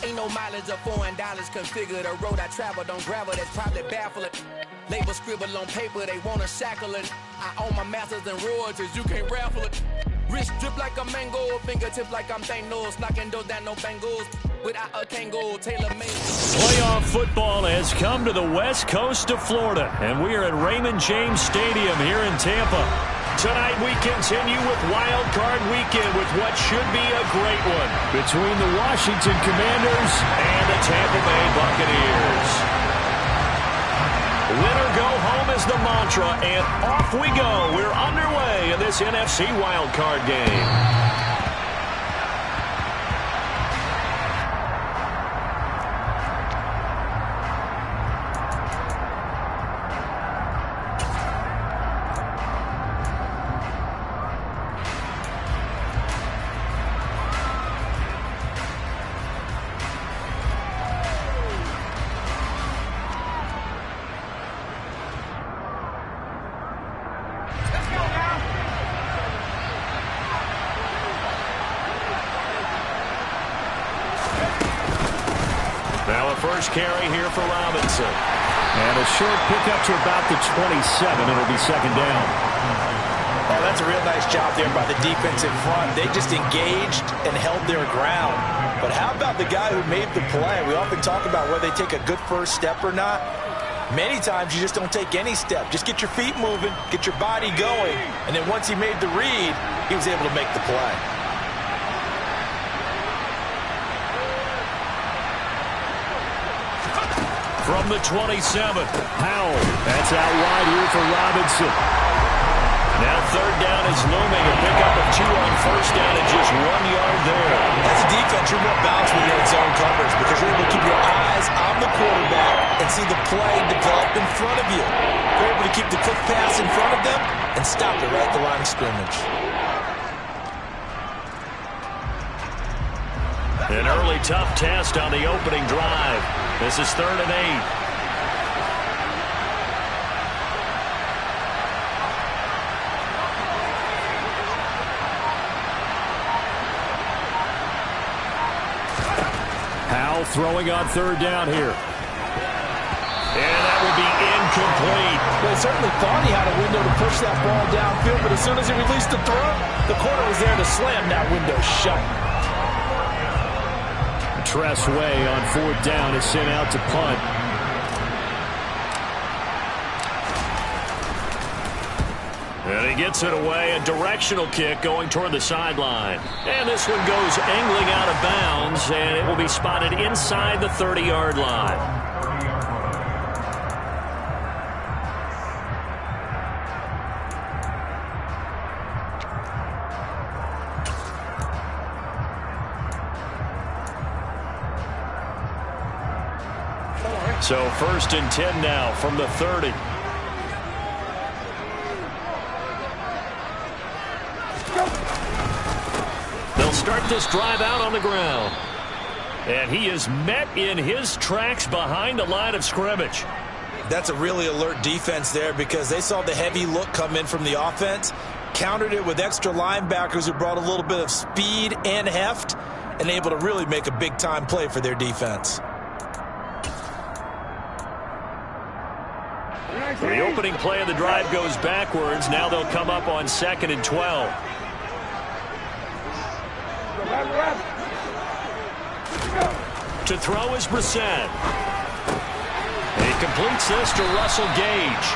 Ain't no mileage of $4 configure the road I travel. Don't gravel, that's probably baffling. Label scribble on paper, they wanna shackle it. I own my masters and royalties, you can't raffle it. Wrist drip like a mango, fingertips like I'm Thanos, knocking those down no bangles. Without a Kango, tailor-made. Playoff football has come to the west coast of Florida, and we are at Raymond James Stadium here in Tampa. Tonight we continue with Wild Card Weekend with what should be a great one between the Washington Commanders and the Tampa Bay Buccaneers. Win or go home is the mantra, and off we go. We're underway in this NFC Wild Card game. First carry here for Robinson. And a short pickup to about the 27. It'll be second down. Oh, that's a real nice job there by the defense in front. They just engaged and held their ground. But how about the guy who made the play? We often talk about whether they take a good first step or not. Many times you just don't take any step. Just get your feet moving, get your body going. And then once he made the read, he was able to make the play. From the 27, Howell. That's out wide here for Robinson. Now third down is looming. A pickup of 2 on first down and just 1 yard there. As a defense, you're more balanced when you're in zone coverage because you're able to keep your eyes on the quarterback and see the play develop in front of you. You're able to keep the quick pass in front of them and stop it right at the line of scrimmage. An early tough test on the opening drive. This is 3rd and 8. Howell throwing on 3rd down here. And that will be incomplete. Well, he certainly thought he had a window to push that ball downfield, but as soon as he released the throw, the corner was there to slam that window shut. Tress Way on 4th down is sent out to punt. And he gets it away. A directional kick going toward the sideline. And this one goes angling out of bounds, and it will be spotted inside the 30-yard line. So 1st and 10 now from the 30. They'll start this drive out on the ground. And he is met in his tracks behind the line of scrimmage. That's a really alert defense there because they saw the heavy look come in from the offense, countered it with extra linebackers who brought a little bit of speed and heft, and able to really make a big-time play for their defense. The opening play of the drive goes backwards. Now they'll come up on 2nd and 12. To throw is Brissett. He completes this to Russell Gage.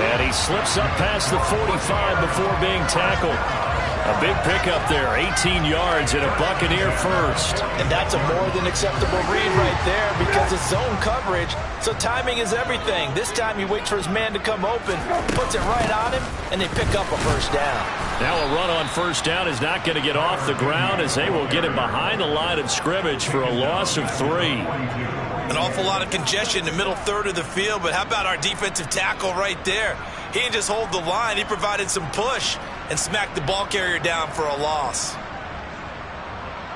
And he slips up past the 45 before being tackled. A big pickup there, 18 yards and a Buccaneer first. And that's a more than acceptable read right there because it's zone coverage, so timing is everything. This time he waits for his man to come open, puts it right on him, and they pick up a first down. Now a run on first down is not going to get off the ground as they will get him behind the line of scrimmage for a loss of 3. An awful lot of congestion in the middle third of the field, but how about our defensive tackle right there? He didn't just hold the line, he provided some push and smacked the ball carrier down for a loss.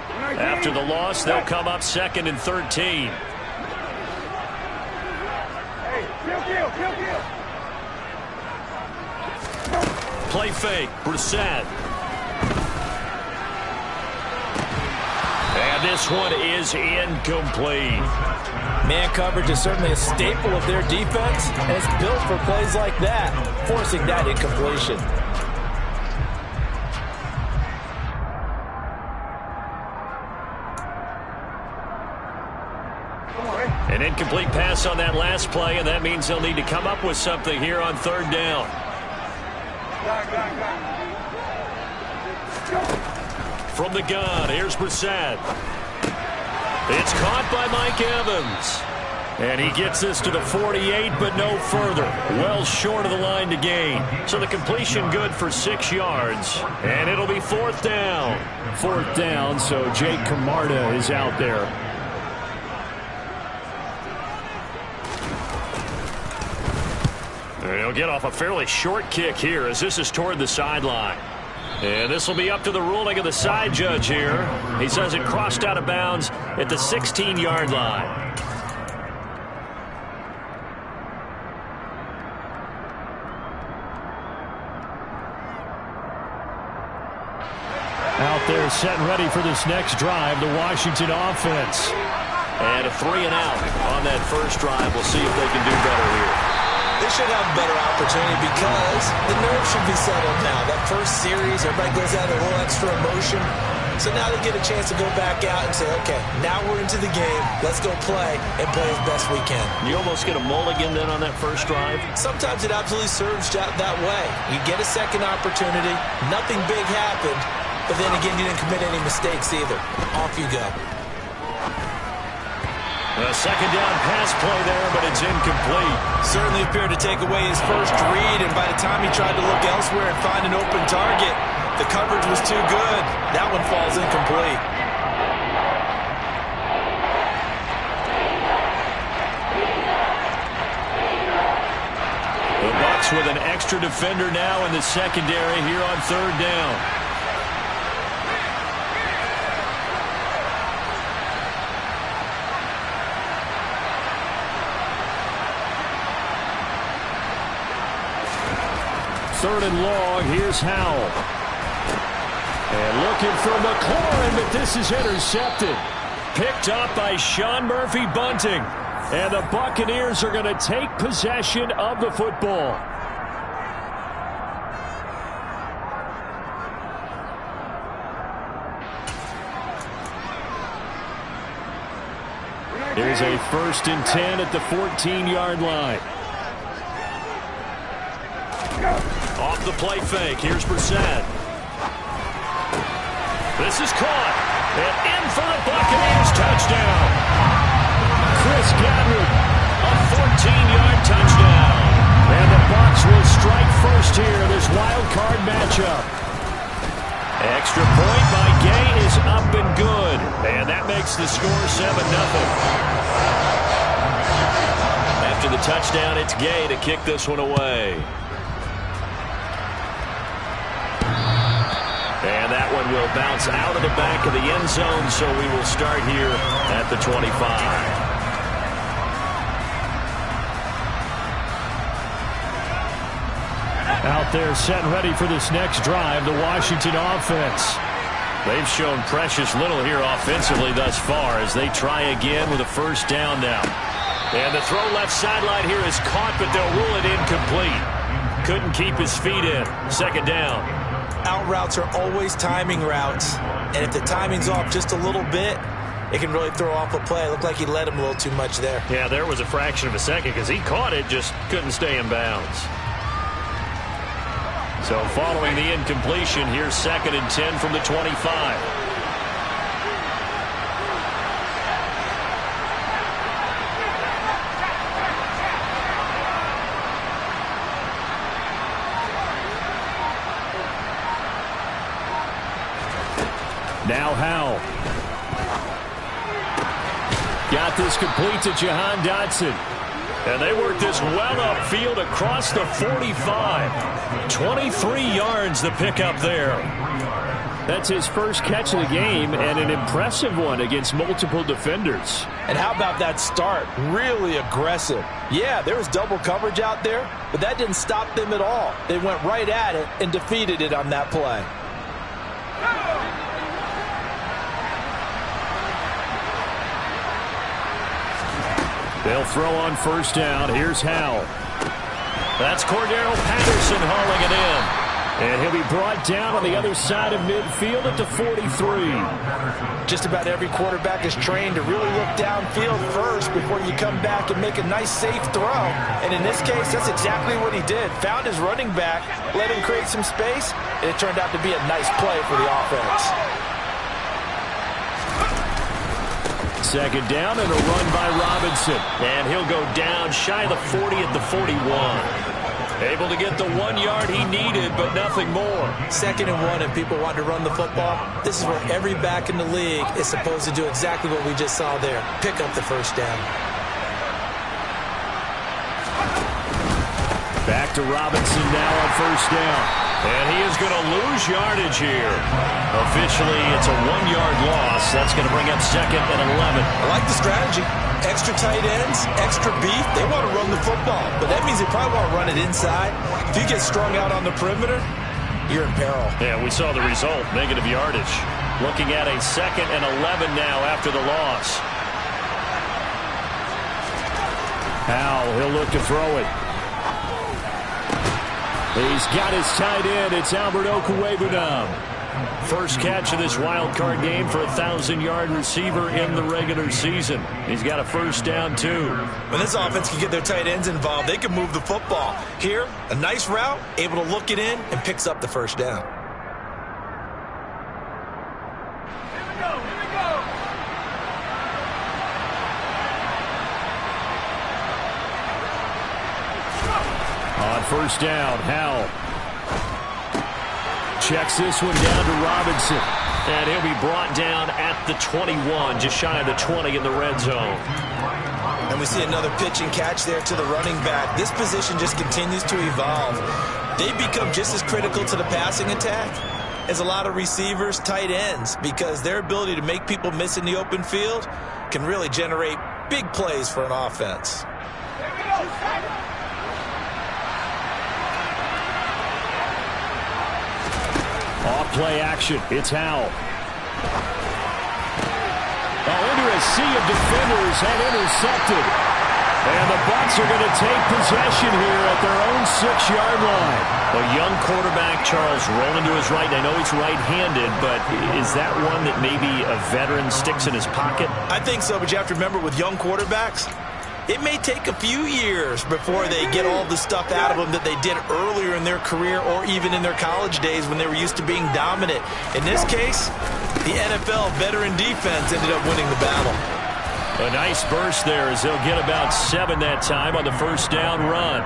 After the loss, they'll come up 2nd and 13. Play fake, Brissett. And And this one is incomplete. Man coverage is certainly a staple of their defense, and it's built for plays like that, forcing that incompletion. An incomplete pass on that last play, and that means they'll need to come up with something here on third down. From the gun, here's Brissett. It's caught by Mike Evans. And he gets this to the 48, but no further. Well short of the line to gain. So the completion good for 6 yards. And it'll be fourth down. Fourth down, so Jake Camarda is out there. He'll get off a fairly short kick here as this is toward the sideline. And this will be up to the ruling of the side judge here. He says it crossed out of bounds at the 16-yard line. Out there set and ready for this next drive, the Washington offense. And a 3-and-out on that first drive. We'll see if they can do better here. They should have a better opportunity because the nerves should be settled now. That first series, everybody goes out with a little extra emotion. So now they get a chance to go back out and say, okay, now we're into the game. Let's go play and play as best we can. You almost get a mulligan then on that first drive? Sometimes it absolutely serves that way. You get a second opportunity. Nothing big happened. But then again, you didn't commit any mistakes either. Off you go. A second down pass play there, but it's incomplete. Certainly appeared to take away his first read, and by the time he tried to look elsewhere and find an open target, the coverage was too good. That one falls incomplete. The Bucs with an extra defender now in the secondary here on third down. Third and long, here's Howell. And looking for McLaurin, but this is intercepted. Picked up by Sean Murphy-Bunting. And the Buccaneers are going to take possession of the football. Here's a 1st and 10 at the 14-yard line. Off the play fake. Here's Brissett. This is caught. And in for the Buccaneers touchdown. Chris Godwin. A 14-yard touchdown. And the Bucs will strike first here, this wild card matchup. Extra point by Gay is up and good. And that makes the score 7-0. After the touchdown, it's Gay to kick this one away. And that one will bounce out of the back of the end zone, so we will start here at the 25. Out there set and ready for this next drive, the Washington offense. They've shown precious little here offensively thus far as they try again with a first down now. And the throw left sideline here is caught, but they'll rule it incomplete. Couldn't keep his feet in. Second down. Out routes are always timing routes, and if the timing's off just a little bit, it can really throw off a play. It looked like he led him a little too much there. Yeah, there was a fraction of a second because he caught it, just couldn't stay in bounds. So following the incompletion, here's 2nd and 10 from the 25. Now Howell. Got this complete to Jahan Dotson. And they work this well upfield across the 45. 23 yards the pickup there. That's his first catch of the game and an impressive one against multiple defenders. And how about that start? Really aggressive. Yeah, there was double coverage out there, but that didn't stop them at all. They went right at it and defeated it on that play. They'll throw on first down. Here's Howell. That's Cordero Patterson hauling it in. And he'll be brought down on the other side of midfield at the 43. Just about every quarterback is trained to really look downfield first before you come back and make a nice, safe throw. And in this case, that's exactly what he did. Found his running back, let him create some space, and it turned out to be a nice play for the offense. Second down and a run by Robinson. And he'll go down shy of the 40 at the 41. Able to get the 1 yard he needed, but nothing more. 2nd and 1, and people want to run the football. This is where every back in the league is supposed to do exactly what we just saw there. Pick up the first down. Back to Robinson now on first down. And he is going to lose yardage here. Officially, it's a 1 yard loss. That's going to bring up 2nd and 11. I like the strategy. Extra tight ends, extra beef. They want to run the football, but that means they probably want to run it inside. If you get strung out on the perimeter, you're in peril. Yeah, we saw the result, negative yardage. Looking at a 2nd and 11 now after the loss. Howell, he'll look to throw it. He's got his tight end. It's Albert Okwuegbunam. First catch of this wild card game for a 1,000-yard receiver in the regular season. He's got a first down, too. When this offense can get their tight ends involved, they can move the football. Here, a nice route, able to look it in, and picks up the first down. On first down, Howell checks this one down to Robinson. And he'll be brought down at the 21, just shy of the 20 in the red zone. And we see another pitch and catch there to the running back. This position just continues to evolve. They become just as critical to the passing attack as a lot of receivers, tight ends, because their ability to make people miss in the open field can really generate big plays for an offense. Off-play action. It's Howell. Into a sea of defenders and intercepted. And the Bucs are going to take possession here at their own 6-yard line. A young quarterback, Charles, rolling to his right. I know he's right-handed, but is that one that maybe a veteran sticks in his pocket? I think so, but you have to remember with young quarterbacks, it may take a few years before they get all the stuff out of them that they did earlier in their career or even in their college days when they were used to being dominant. In this case, the NFL veteran defense ended up winning the battle. A nice burst there as they'll get about 7 that time on the first down run.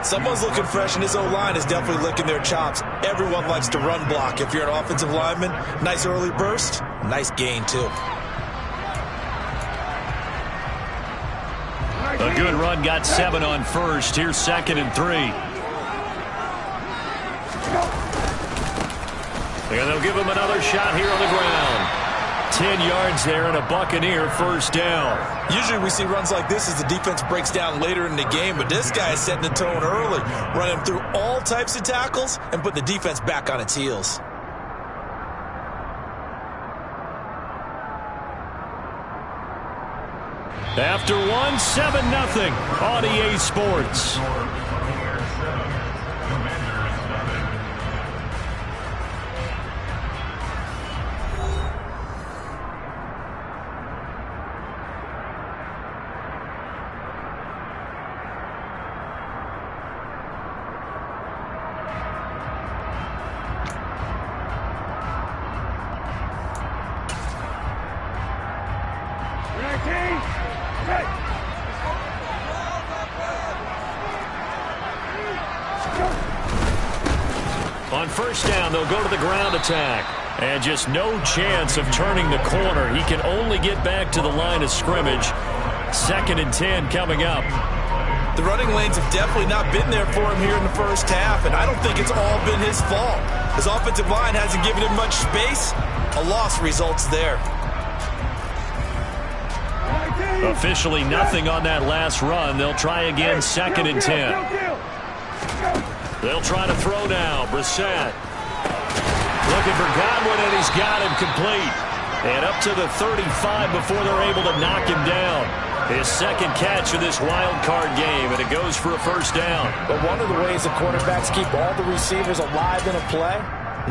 Someone's looking fresh, and this O-line is definitely licking their chops. Everyone likes to run block. If you're an offensive lineman, nice early burst, nice gain too. A good run, got 7 on first. Here's 2nd and 3. And they'll give him another shot here on the ground. 10 yards there and a Buccaneer first down. Usually we see runs like this as the defense breaks down later in the game, but this guy is setting the tone early, running through all types of tackles and putting the defense back on its heels. After 1, 7-0 on EA Sports. On first down, they'll go to the ground attack. And just no chance of turning the corner. He can only get back to the line of scrimmage. 2nd and 10 coming up. The running lanes have definitely not been there for him here in the first half, and I don't think it's all been his fault. His offensive line hasn't given him much space. A loss results there. Officially nothing on that last run. They'll try again, 2nd and 10. They'll try to throw now. Brissett looking for Godwin, and he's got him complete. And up to the 35 before they're able to knock him down. His second catch of this wild card game, and it goes for a first down. But one of the ways the quarterbacks keep all the receivers alive in a play,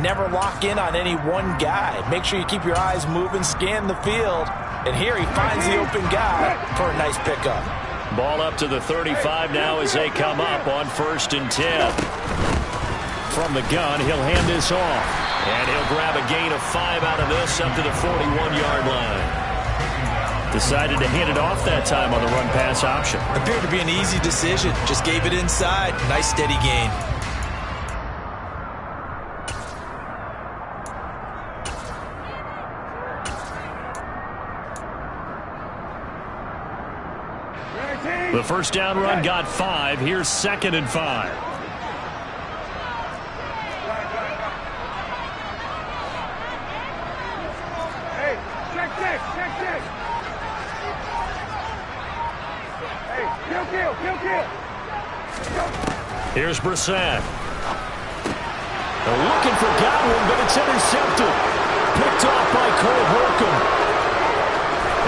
never lock in on any one guy. Make sure you keep your eyes moving, scan the field. And here he finds the open guy for a nice pickup. Ball up to the 35 now as they come up on 1st and 10. From the gun, he'll hand this off. And he'll grab a gain of 5 out of this up to the 41-yard line. Decided to hand it off that time on the run-pass option. Appeared to be an easy decision. Just gave it inside. Nice steady gain. The first down run got 5. Here's 2nd and 5. Here's Brissett. They're looking for Godwin, but it's intercepted. Picked off by Cole Holcomb.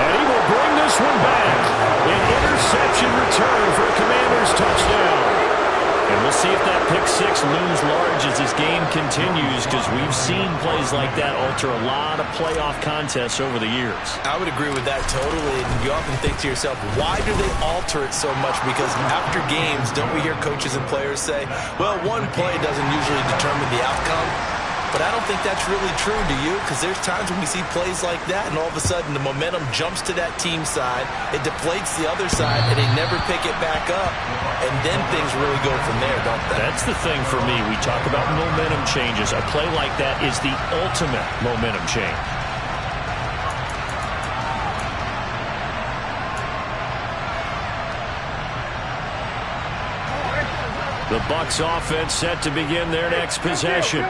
And he will bring this one back. An interception return for a Commanders touchdown. And we'll see if that pick six looms large as this game continues, because we've seen plays like that alter a lot of playoff contests over the years. I would agree with that totally. And you often think to yourself, why do they alter it so much? Because after games, don't we hear coaches and players say, well, one play doesn't usually determine the outcome? But I don't think that's really true, do you? Because there's times when we see plays like that, and all of a sudden the momentum jumps to that team side, it deflates the other side, and they never pick it back up, and then things really go from there, don't they? That's the thing for me. We talk about momentum changes. A play like that is the ultimate momentum change. The Bucs offense set to begin their next possession.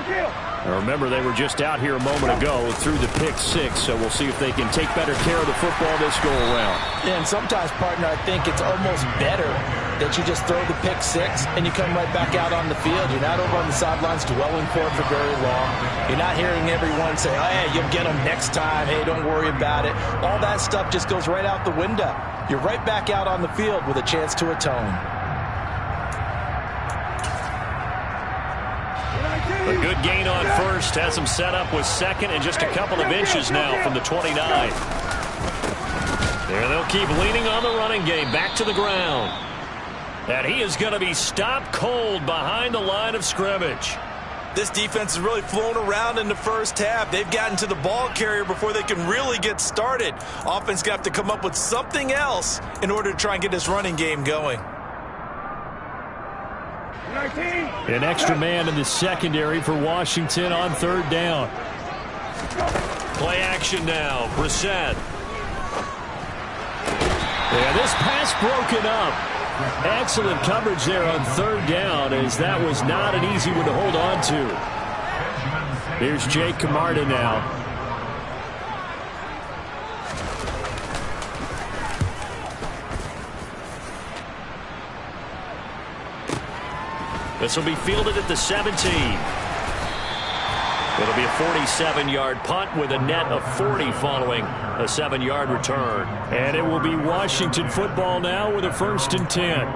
Now remember, they were just out here a moment ago through the pick six, so we'll see if they can take better care of the football this go-around. Yeah, and sometimes, partner, I think it's almost better that you just throw the pick six and you come right back out on the field. You're not over on the sidelines dwelling for it for very long. You're not hearing everyone say, oh, hey, you'll get them next time. Hey, don't worry about it. All that stuff just goes right out the window. You're right back out on the field with a chance to atone. A good gain on first, has him set up with second and just a couple of inches now from the 29. There, they'll keep leaning on the running game, back to the ground. And he is going to be stopped cold behind the line of scrimmage. This defense has really flown around in the first half. They've gotten to the ball carrier before they can really get started. Offense got to come up with something else in order to try and get this running game going. An extra man in the secondary for Washington on third down. Play action now. Brissett. Yeah, this pass broken up. Excellent coverage there on third down, as that was not an easy one to hold on to. Here's Jake Camarda now. This will be fielded at the 17. It'll be a 47-yard punt with a net of 40 following a 7-yard return. And it will be Washington football now with a 1st and 10.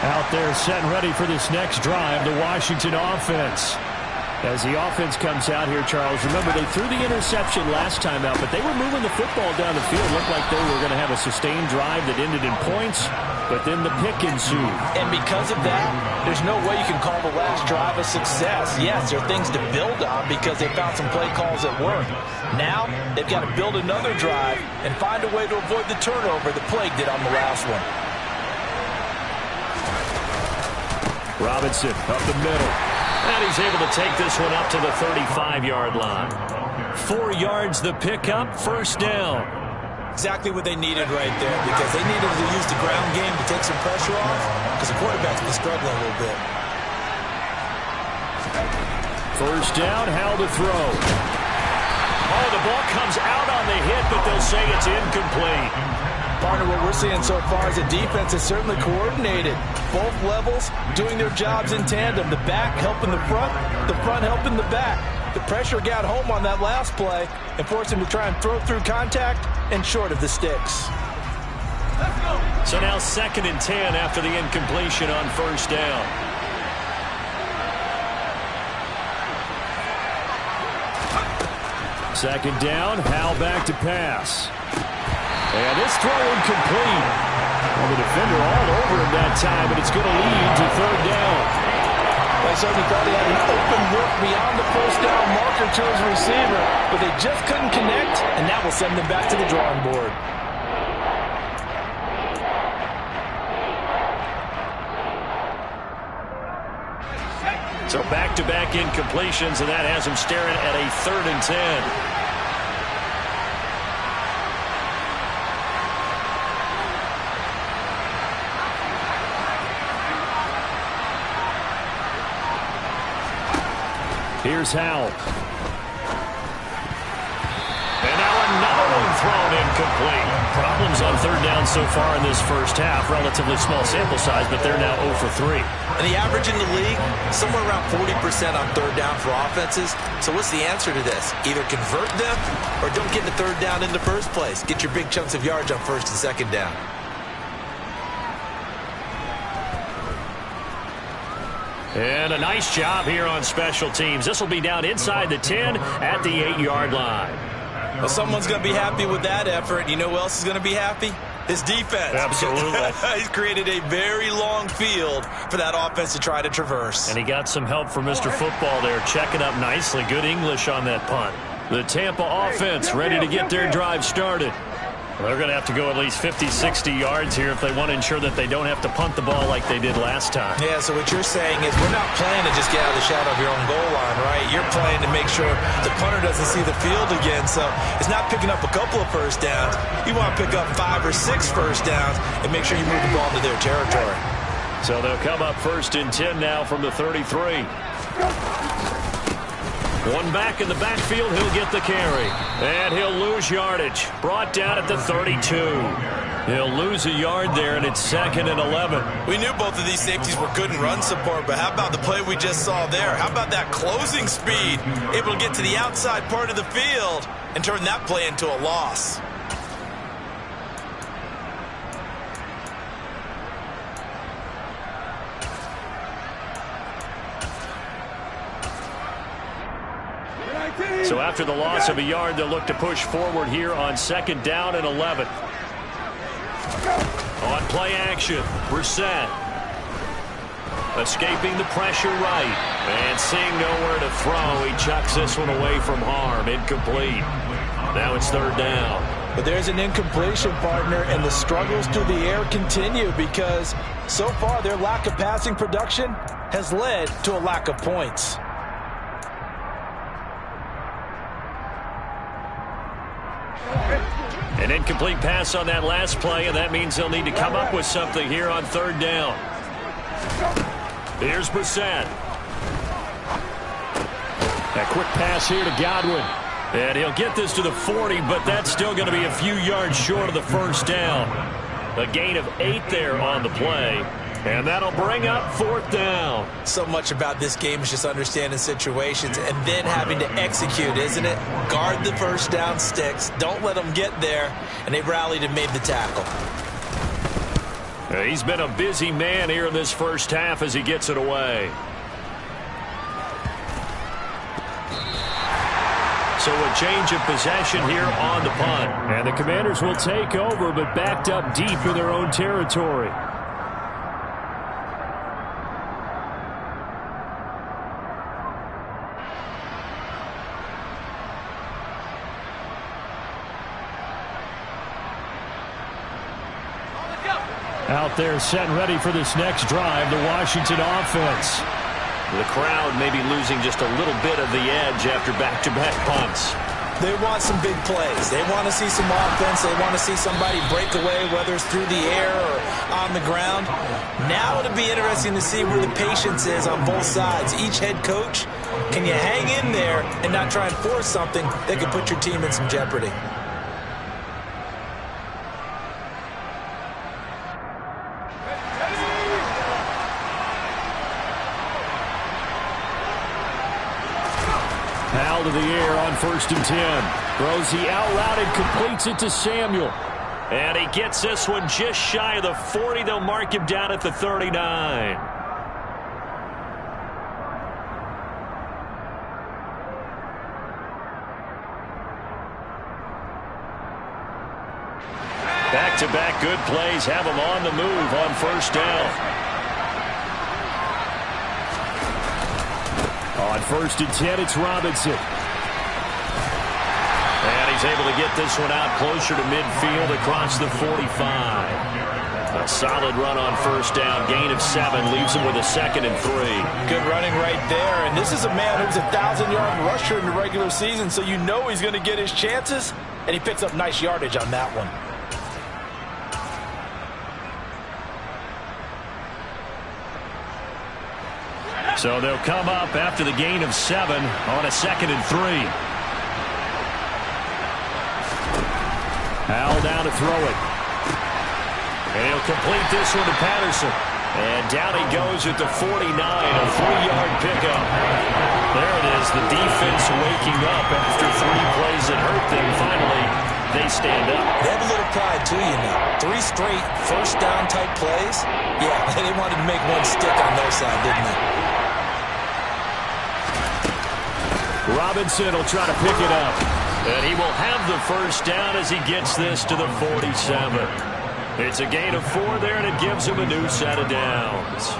Out there set and ready for this next drive, the Washington offense. As the offense comes out here, Charles, remember they threw the interception last time out, but they were moving the football down the field. Looked like they were going to have a sustained drive that ended in points, but then the pick ensued. And because of that, there's no way you can call the last drive a success. Yes, there are things to build on because they found some play calls that work. Now, they've got to build another drive and find a way to avoid the turnover the plague did on the last one. Robinson up the middle. And he's able to take this one up to the 35-yard line. 4 yards the pickup, 1st down. Exactly what they needed right there, because they needed to use the ground game to take some pressure off, because the quarterback's been struggling a little bit. 1st down, Howell to throw. Oh, the ball comes out on the hit, but they'll say it's incomplete. Partner, what we're seeing so far is the defense is certainly coordinated. Both levels doing their jobs in tandem. The back helping the front helping the back. The pressure got home on that last play and forced him to try and throw through contact and short of the sticks. So now 2nd and 10 after the incompletion on 1st down. Second down, Howell back to pass. And this throw incomplete. Well, the defender all over him that time, but it's going to lead to 3rd down. They certainly thought he had an open look beyond the 1st down marker to his receiver, but they just couldn't connect, and that will send them back to the drawing board. So back-to-back incompletions, and that has him staring at a 3rd and 10. Here's Howell. And now another one thrown incomplete. Problems on 3rd down so far in this first half. Relatively small sample size, but they're now 0 for 3. And the average in the league, somewhere around 40% on 3rd down for offenses. So what's the answer to this? Either convert them or don't get the 3rd down in the first place. Get your big chunks of yards on 1st and 2nd down. And a nice job here on special teams. This will be down inside the 10 at the 8-yard line. Well, someone's going to be happy with that effort. You know who else is going to be happy? His defense. Absolutely. He's created a very long field for that offense to try to traverse. And he got some help from Mr. Football there, checking up nicely. Good English on that punt. The Tampa offense ready to get their drive started. They're going to have to go at least 50, 60 yards here if they want to ensure that they don't have to punt the ball like they did last time. Yeah, so what you're saying is we're not playing to just get out of the shadow of your own goal line, right? You're playing to make sure the punter doesn't see the field again. So it's not picking up a couple of 1st downs. You want to pick up 5 or 6 1st downs and make sure you move the ball into their territory. So they'll come up 1st and 10 now from the 33. One back in the backfield, he'll get the carry. And he'll lose yardage. Brought down at the 32. He'll lose a yard there, and it's 2nd and 11. We knew both of these safeties were good in run support, but how about the play we just saw there? How about that closing speed? Able to get to the outside part of the field and turn that play into a loss. So after the loss of a yard, they'll look to push forward here on 2nd down and 11. On play action, Brissett. Escaping the pressure right. And seeing nowhere to throw, he chucks this one away from harm. Incomplete. Now it's 3rd down. But there's an incompletion, partner, and the struggles through the air continue because so far their lack of passing production has led to a lack of points. An incomplete pass on that last play, and that means they'll need to come up with something here on 3rd down. Here's Brissett. A quick pass here to Godwin. And he'll get this to the 40, but that's still going to be a few yards short of the 1st down. A gain of 8 there on the play. And that'll bring up 4th down. So much about this game is just understanding situations and then having to execute, isn't it? Guard the 1st down sticks. Don't let them get there. And they rallied and made the tackle. He's been a busy man here in this first half as he gets it away. So a change of possession here on the punt. And the Commanders will take over, but backed up deep in their own territory. Out there set and ready for this next drive, the Washington offense. The crowd may be losing just a little bit of the edge after back-to-back punts. They want some big plays. They want to see some offense. They want to see somebody break away, whether it's through the air or on the ground. Now it'll be interesting to see where the patience is on both sides. Each head coach, can you hang in there and not try and force something that could put your team in some jeopardy? ball to the air on 1st and 10. Throws the out route and completes it to Samuel. And he gets this one just shy of the 40. They'll mark him down at the 39. Back-to-back good plays have him on the move on 1st down. On 1st and 10, it's Robinson. And he's able to get this one out closer to midfield across the 45. A solid run on 1st down. Gain of 7 leaves him with a 2nd and 3. Good running right there. And this is a man who's a 1,000-yard rusher in the regular season, so you know he's going to get his chances. And he picks up nice yardage on that one. So they'll come up after the gain of 7 on a 2nd and 3. Howell down to throw it. And he'll complete this one to Patterson. And down he goes at the 49, a 3-yard pickup. There it is, the defense waking up after 3 plays that hurt them. Finally, they stand up. They have a little pride, too, you know. 3 straight first-down type plays. Yeah, they wanted to make one stick on their side, didn't they? Robinson will try to pick it up. And he will have the 1st down as he gets this to the 47. It's a gain of 4 there, and it gives him a new set of downs.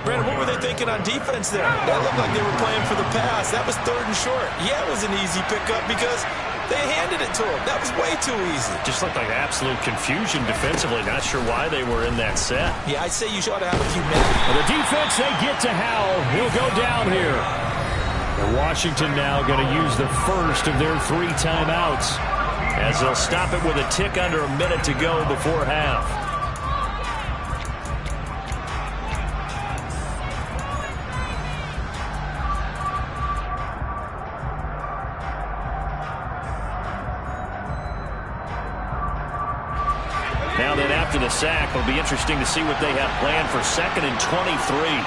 Brandon, what were they thinking on defense there? That looked like they were playing for the pass. That was 3rd and short. Yeah, it was an easy pickup because they handed it to him. That was way too easy. Just looked like absolute confusion defensively. Not sure why they were in that set. Yeah, I'd say you should have a few minutes. Well, the defense, they get to Howell. He'll go down here. And Washington now going to use the first of their 3 timeouts as they'll stop it with a tick under a minute to go before half. Now then, after the sack, it'll be interesting to see what they have planned for 2nd and 23.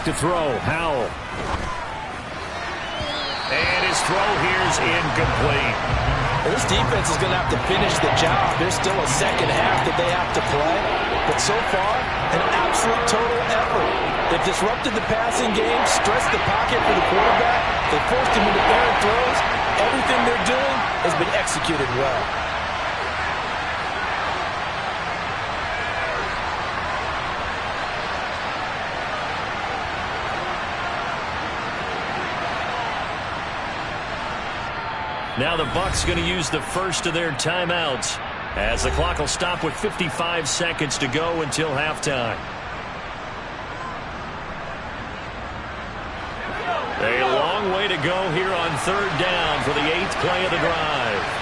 To throw, Howell. And his throw here's incomplete. Well, this defense is going to have to finish the job. There's still a second half that they have to play. But so far, an absolute total effort. They've disrupted the passing game, stressed the pocket for the quarterback. They forced him into errant throws. Everything they're doing has been executed well. Now the Bucs going to use the first of their timeouts as the clock will stop with 55 seconds to go until halftime. A long way to go here on 3rd down for the 8th play of the drive.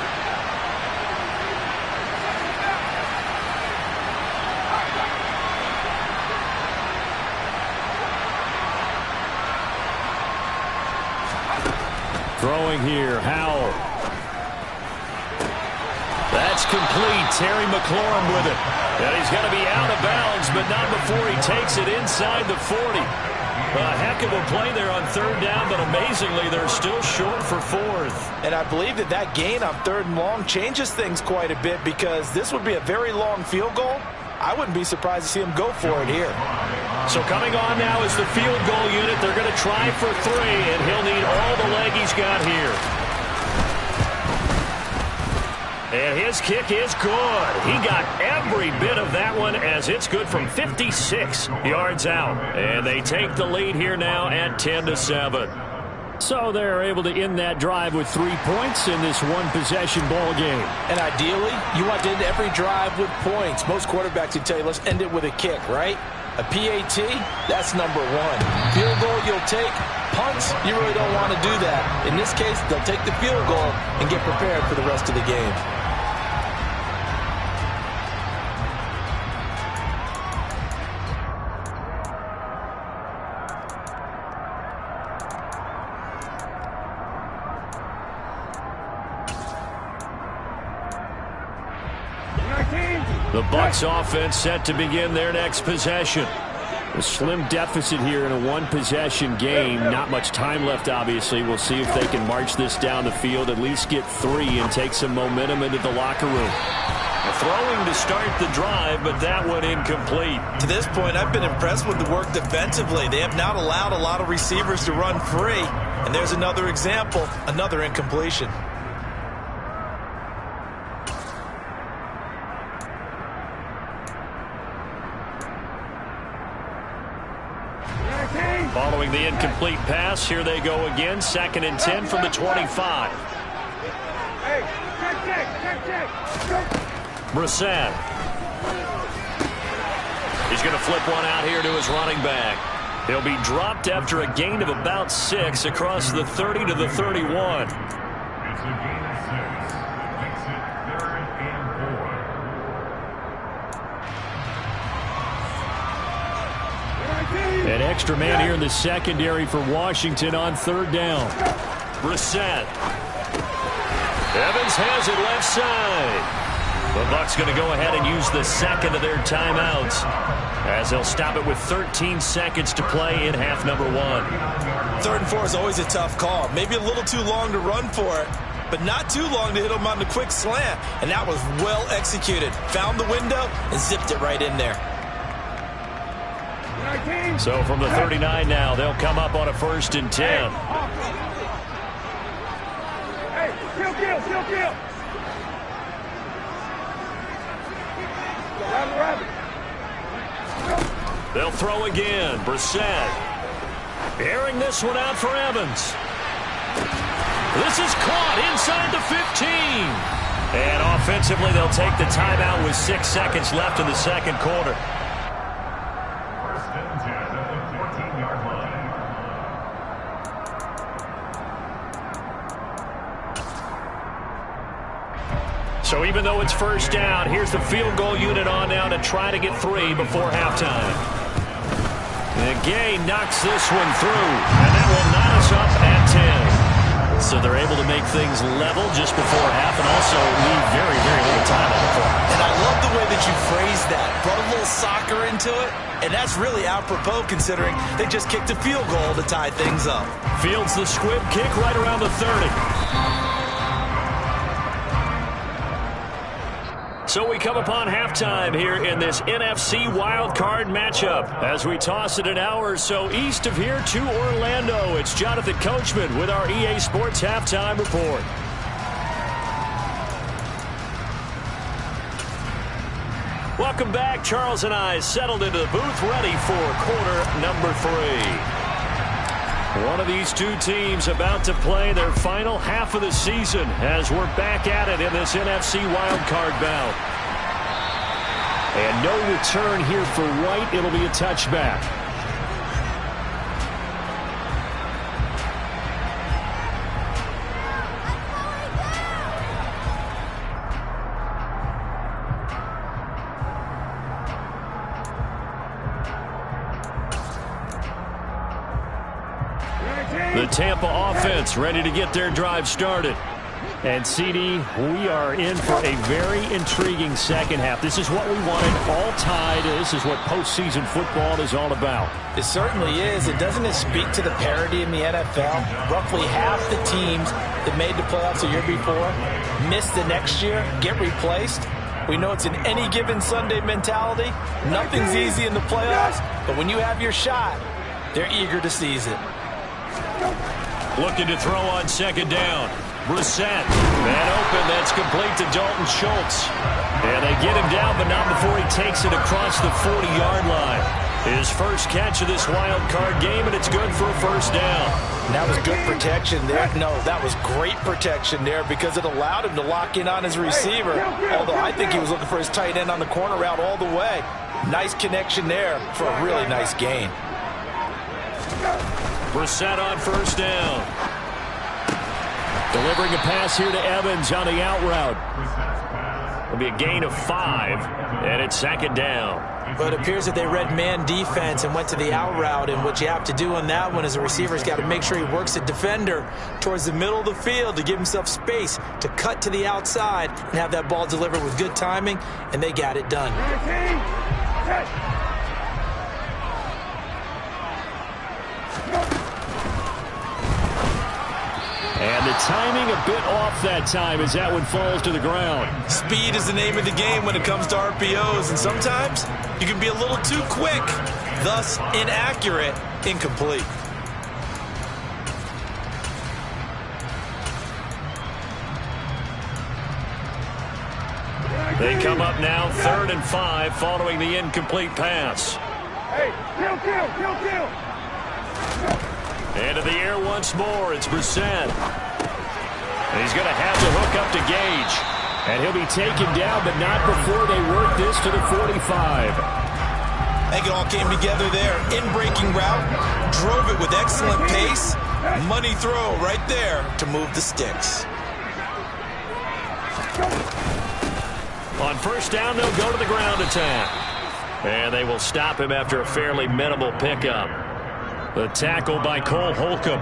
Throwing here, Howell. That's complete. Terry McLaurin with it. And he's going to be out of bounds, but not before he takes it inside the 40. A heck of a play there on 3rd down, but amazingly, they're still short for 4th. And I believe that gain on 3rd and long changes things quite a bit because this would be a very long field goal. I wouldn't be surprised to see him go for it here. So coming on now is the field goal unit. They're going to try for 3, and he'll need all the leg he's got here. And his kick is good. He got every bit of that one as it's good from 56 yards out. And they take the lead here now at 10-7. So they're able to end that drive with 3 points in this one-possession ball game. And ideally, you want to end every drive with points. Most quarterbacks would tell you, let's end it with a kick, right? A PAT, that's number 1. Field goal you'll take. Punts, you really don't want to do that. In this case, they'll take the field goal and get prepared for the rest of the game. The Bucs offense set to begin their next possession. A slim deficit here in a one-possession game. Not much time left, obviously. We'll see if they can march this down the field, at least get 3 and take some momentum into the locker room. Throwing to start the drive, but that one incomplete. To this point, I've been impressed with the work defensively. They have not allowed a lot of receivers to run free. And there's another example, another incompletion. Following the incomplete pass, here they go again. 2nd and 10 from the 25. Brissett. He's going to flip one out here to his running back. He'll be dropped after a gain of about 6 across the 30 to the 31. An extra man here in the secondary for Washington on 3rd down. Brissett. Evans has it left side. The Bucs going to go ahead and use the 2nd of their timeouts as they'll stop it with 13 seconds to play in half number 1. 3rd and 4 is always a tough call. Maybe a little too long to run for it, but not too long to hit him on the quick slant. And that was well executed. Found the window and zipped it right in there. So from the 39 now, they'll come up on a 1st and 10. Kill. They'll throw again. Brissett airing this one out for Evans. This is caught inside the 15. And offensively, they'll take the timeout with 6 seconds left in the 2nd quarter. So even though it's 1st down, here's the field goal unit on now to try to get 3 before halftime. And Gay knocks this one through, and that will knot us up at 10. So they're able to make things level just before half and also leave very, very little time on the clock. And I love the way that you phrased that. Brought a little soccer into it, and that's really apropos considering they just kicked a field goal to tie things up. Fields the squib kick right around the 30. So we come upon halftime here in this NFC wildcard matchup as we toss it an hour or so east of here to Orlando. It's Jonathan Coachman with our EA Sports Halftime Report. Welcome back. Charles and I settled into the booth ready for quarter number 3. One of these two teams about to play their final half of the season as we're back at it in this NFC wildcard bout. And no return here for White. It'll be a touchback. The Tampa offense ready to get their drive started. And CD, we are in for a very intriguing second half. This is what we wanted, all tied. This is what postseason football is all about. It certainly is. Doesn't it speak to the parity in the NFL? Roughly half the teams that made the playoffs the year before miss the next year, get replaced. We know it's an any given Sunday mentality. Nothing's easy in the playoffs, but when you have your shot, they're eager to seize it. Looking to throw on 2nd down. Brissett. That open, that's complete to Dalton Schultz. And they get him down, but not before he takes it across the 40-yard line. His first catch of this wild card game, and it's good for a 1st down. And that was good protection there. No, that was great protection there because it allowed him to lock in on his receiver. Although I think he was looking for his tight end on the corner route all the way. Nice connection there for a really nice gain. Brissett on 1st down. Delivering a pass here to Evans on the out route. It'll be a gain of 5, and it's second down. But it appears that they read man defense and went to the out route, and what you have to do on that one is the receiver's got to make sure he works the defender towards the middle of the field to give himself space to cut to the outside and have that ball delivered with good timing, and they got it done. And the timing a bit off that time as that one falls to the ground. Speed is the name of the game when it comes to RPOs, and sometimes you can be a little too quick, thus inaccurate, incomplete. They come up now 3rd and 5 following the incomplete pass. Hey, kill. Into the air once more, it's Brissett. He's going to have to hook up to Gage. And he'll be taken down, but not before they work this to the 45. I think it all came together there. In-breaking route, drove it with excellent pace. Money throw right there to move the sticks. On first down, they'll go to the ground attack. And they will stop him after a fairly minimal pickup. The tackle by Cole Holcomb.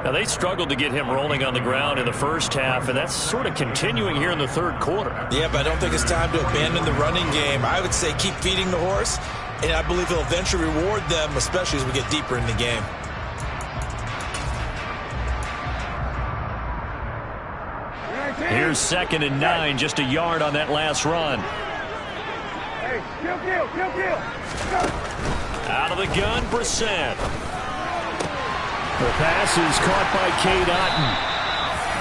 Now, they struggled to get him rolling on the ground in the first half, and that's sort of continuing here in the third quarter. Yeah, but I don't think it's time to abandon the running game. I would say keep feeding the horse, and I believe he'll eventually reward them, especially as we get deeper in the game. Here's 2nd and 9, just a yard on that last run. Hey, kill. Out of the gun, Brissett. The pass is caught by Cade Otton.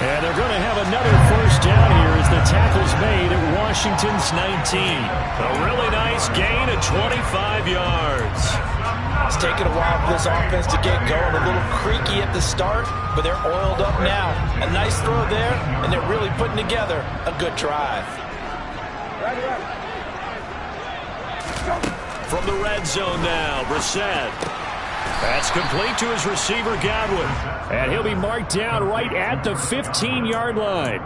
And they're going to have another first down here as the tackle's made at Washington's 19. A really nice gain of 25 yards. It's taken a while for this offense to get going. A little creaky at the start, but they're oiled up now. A nice throw there, and they're really putting together a good drive. From the red zone now, Brissett. That's complete to his receiver, Godwin. And he'll be marked down right at the 15-yard line.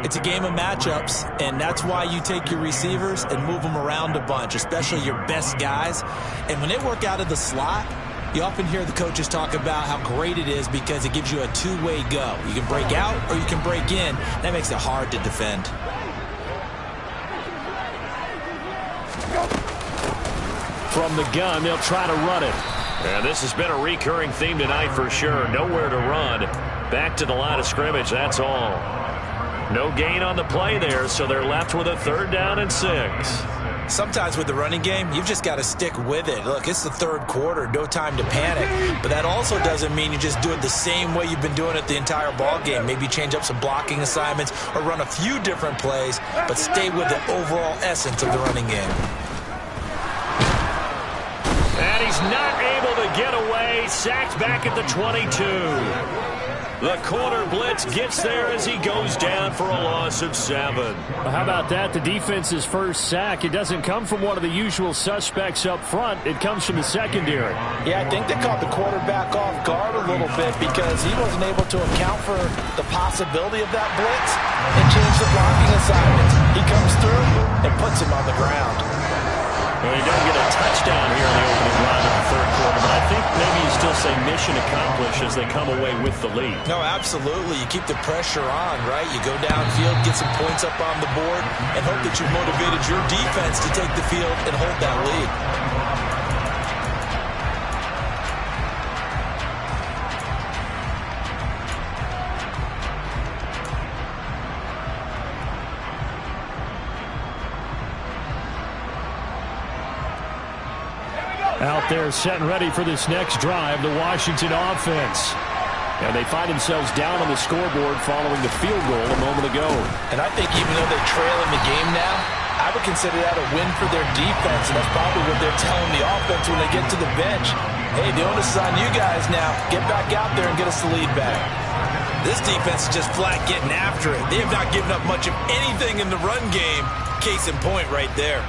It's a game of matchups, and that's why you take your receivers and move them around a bunch, especially your best guys. And when they work out of the slot, you often hear the coaches talk about how great it is because it gives you a two-way go. You can break out or you can break in. That makes it hard to defend. From the gun, they'll try to run it. And this has been a recurring theme tonight for sure. Nowhere to run. Back to the line of scrimmage, that's all. No gain on the play there, so they're left with a 3rd down and 6. Sometimes with the running game, you've just got to stick with it. Look, it's the third quarter, no time to panic. But that also doesn't mean you just do it the same way you've been doing it the entire ball game. Maybe change up some blocking assignments or run a few different plays, but stay with the overall essence of the running game. And he's not able to get away. Sacked back at the 22. The corner blitz gets there as he goes down for a loss of 7. Well, how about that? The defense's first sack. It doesn't come from one of the usual suspects up front. It comes from the secondary. Yeah, I think they caught the quarterback off guard a little bit because he wasn't able to account for the possibility of that blitz and change the blocking assignments. He comes through and puts him on the ground. Well, he doesn't get a touchdown here in the opening drive of the third quarter, but I think maybe you still say mission accomplished as they come away with the lead. No, absolutely. You keep the pressure on, right? You go downfield, get some points up on the board, and hope that you've motivated your defense to take the field and hold that lead. Out there set and ready for this next drive, the Washington offense. And they find themselves down on the scoreboard following the field goal a moment ago. And I think even though they're trailing the game now, I would consider that a win for their defense, and that's probably what they're telling the offense when they get to the bench. Hey, the onus is on you guys now. Get back out there and get us the lead back. This defense is just flat getting after it. They have not given up much of anything in the run game. Case in point right there.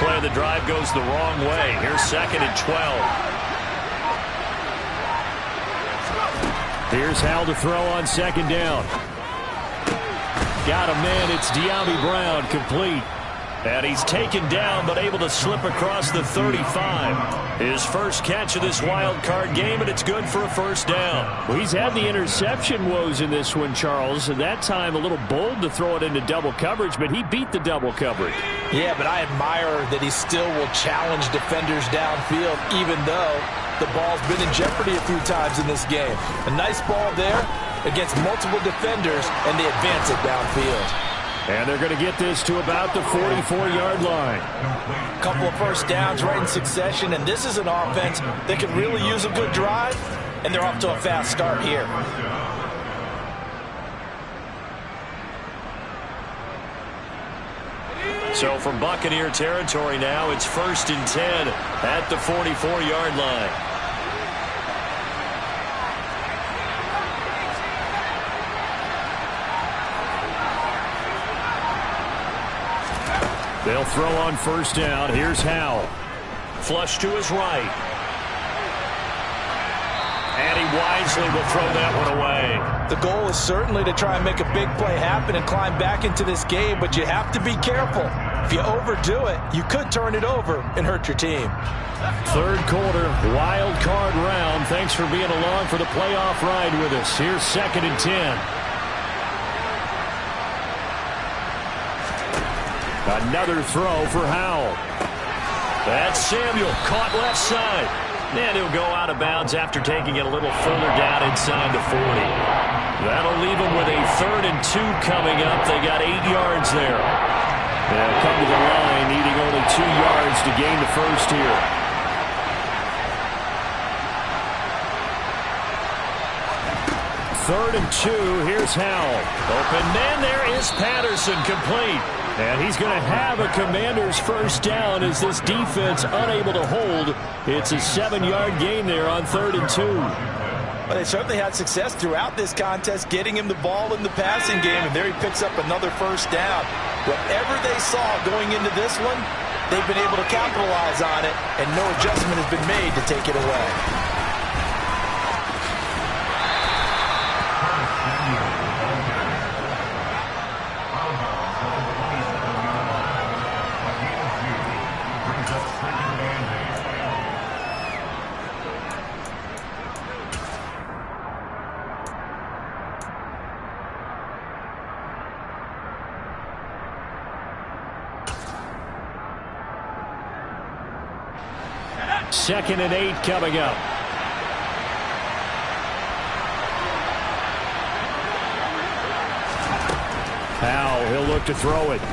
play of the drive goes the wrong way. Here's 2nd and 12. Here's Hal to throw on 2nd down. Got a man. It's De'Ami Brown, complete. And he's taken down, but able to slip across the 35. His first catch of this wild card game, and it's good for a 1st down. Well, he's had the interception woes in this one, Charles. And that time a little bold to throw it into double coverage, but he beat the double coverage. Yeah, but I admire that he still will challenge defenders downfield, even though the ball's been in jeopardy a few times in this game. A nice ball there against multiple defenders, and they advance it downfield. And they're going to get this to about the 44-yard line. A couple of 1st downs right in succession, and this is an offense that can really use a good drive, and they're off to a fast start here. So from Buccaneer territory now, it's 1st and 10 at the 44-yard line. They'll throw on 1st down. Here's Hal. Flush to his right. And he wisely will throw that one away. The goal is certainly to try and make a big play happen and climb back into this game, but you have to be careful. If you overdo it, you could turn it over and hurt your team. 3rd quarter, wild card round. Thanks for being along for the playoff ride with us. Here's 2nd and 10. Another throw for Howell. That's Samuel, caught left side. And he'll go out of bounds after taking it a little further down inside the 40. That'll leave them with a 3rd and 2 coming up. They got 8 yards there. They'll come to the line, needing only 2 yards to gain the 1st here. Third and 2, here's Howell. Open man, there is Patterson, complete. And he's going to have a Commander's 1st down as this defense unable to hold. It's a 7-yard gain there on 3rd and 2. Well, they certainly had success throughout this contest getting him the ball in the passing game, and there he picks up another 1st down. Whatever they saw going into this one, they've been able to capitalize on it, and no adjustment has been made to take it away. Second and 8 coming up. Howell, he'll look to throw it.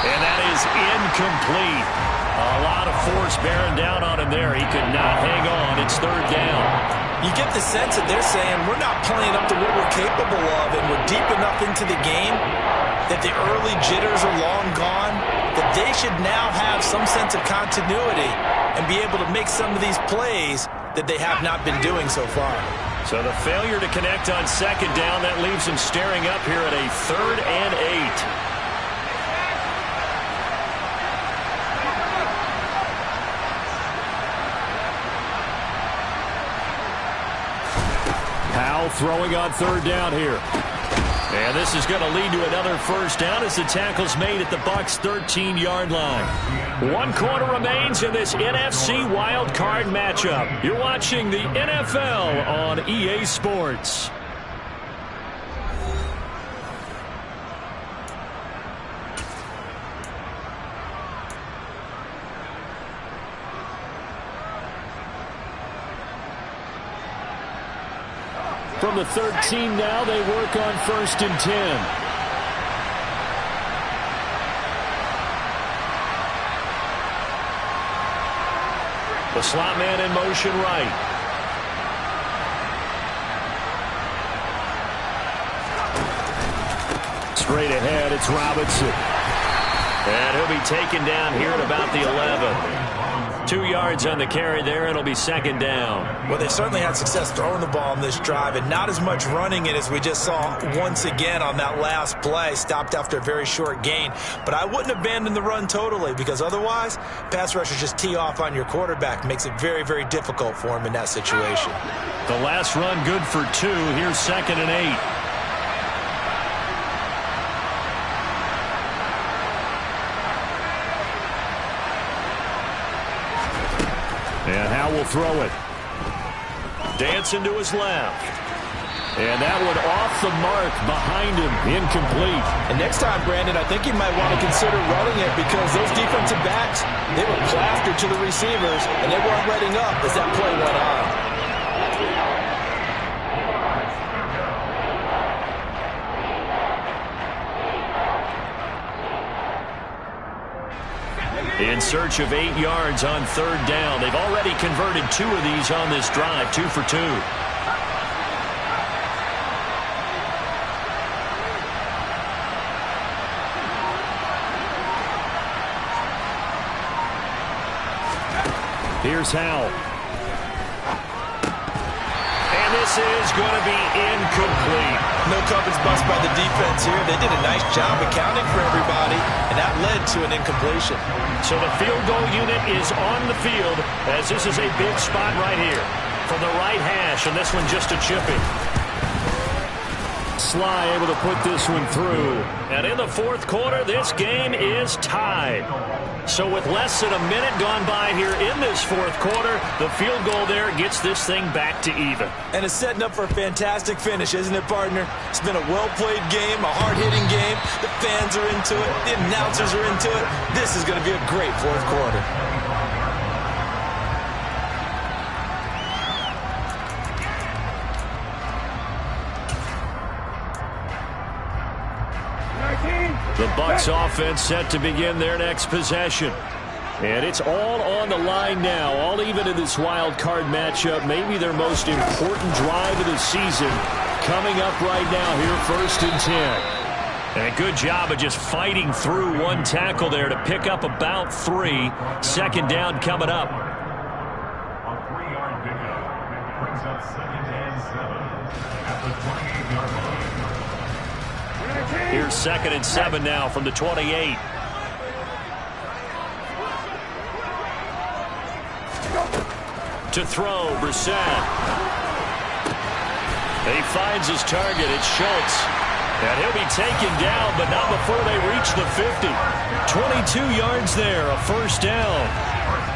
And that is incomplete. A lot of force bearing down on him there. He could not hang on. It's 3rd down. You get the sense that they're saying we're not playing up to what we're capable of, and we're deep enough into the game that the early jitters are long gone, that they should now have some sense of continuity and be able to make some of these plays that they have not been doing so far. So the failure to connect on 2nd down, that leaves them staring up here at a 3rd and 8. Howell throwing on 3rd down here. And this is going to lead to another 1st down as the tackle's made at the Bucs' 13-yard line. 1 quarter remains in this NFC wild card matchup. You're watching the NFL on EA Sports. From the 13 now, they work on 1st and 10. The slot man in motion right. Straight ahead, it's Robinson. And he'll be taken down here at about the 11. 2 yards on the carry there. It'll be second down. Well, they certainly had success throwing the ball in this drive and not as much running it as we just saw once again on that last play. Stopped after a very short gain. But I wouldn't abandon the run totally, because otherwise pass rushers just tee off on your quarterback. Makes it very, very difficult for him in that situation. The last run good for 2. Here's 2nd and 8. And Howe will throw it. Dancing to his left. And that one off the mark behind him. Incomplete. And next time, Brandon, I think you might want to consider running it, because those defensive backs, they were plastered to the receivers, and they weren't letting up as that play went on. In search of 8 yards on 3rd down. They've already converted 2 of these on this drive, 2 for 2. Here's Howe. And this is going to be incomplete. No coverage bust by the defense here. They did a nice job accounting for everybody, and that led to an incompletion. So the field goal unit is on the field, as this is a big spot right here from the right hash, and this one just a chipping. Sly able to put this one through. And in the 4th quarter, this game is tied. So with less than a minute gone by here in this 4th quarter, the field goal there gets this thing back to even. And it's setting up for a fantastic finish, isn't it, partner? It's been a well-played game, a hard-hitting game. The fans are into it. The announcers are into it. This is going to be a great 4th quarter. The Bucs offense set to begin their next possession. And it's all on the line now, all even in this wild card matchup. Maybe their most important drive of the season coming up right now here, 1st and 10. And a good job of just fighting through one tackle there to pick up about 3. 2nd down coming up. A 3-yard pickup brings up 2nd and 7 at the 28-yard line. Here's 2nd and 7 now from the 28. To throw, Brissett. He finds his target. It's Schultz. And he'll be taken down, but not before they reach the 50. 22 yards there, a 1st down.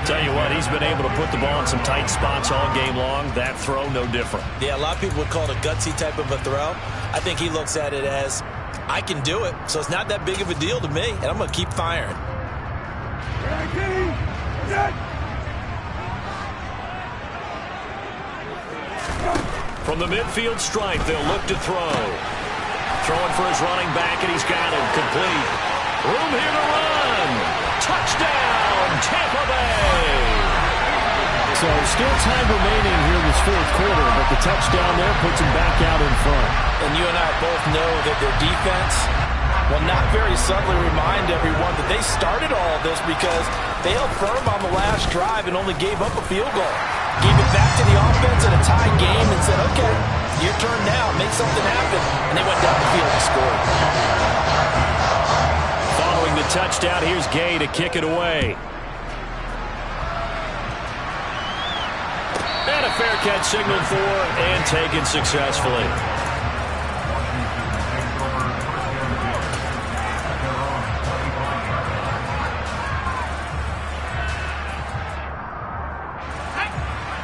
Tell you what, he's been able to put the ball in some tight spots all game long. That throw, no different. Yeah, a lot of people would call it a gutsy type of a throw. I think he looks at it as, I can do it, so it's not that big of a deal to me, and I'm going to keep firing. From the midfield stripe, they'll look to throw. Throwing for his running back, and he's got him complete. Room here to run. Touchdown, Tampa Bay. So still time remaining here in this 4th quarter, but the touchdown there puts him back out in front. And you and I both know that their defense will not very subtly remind everyone that they started all of this because they held firm on the last drive and only gave up a field goal. Gave it back to the offense in a tie game and said, okay, your turn now, make something happen. And they went down the field and scored. Following the touchdown, here's Gay to kick it away. And a fair catch signaled for and taken successfully.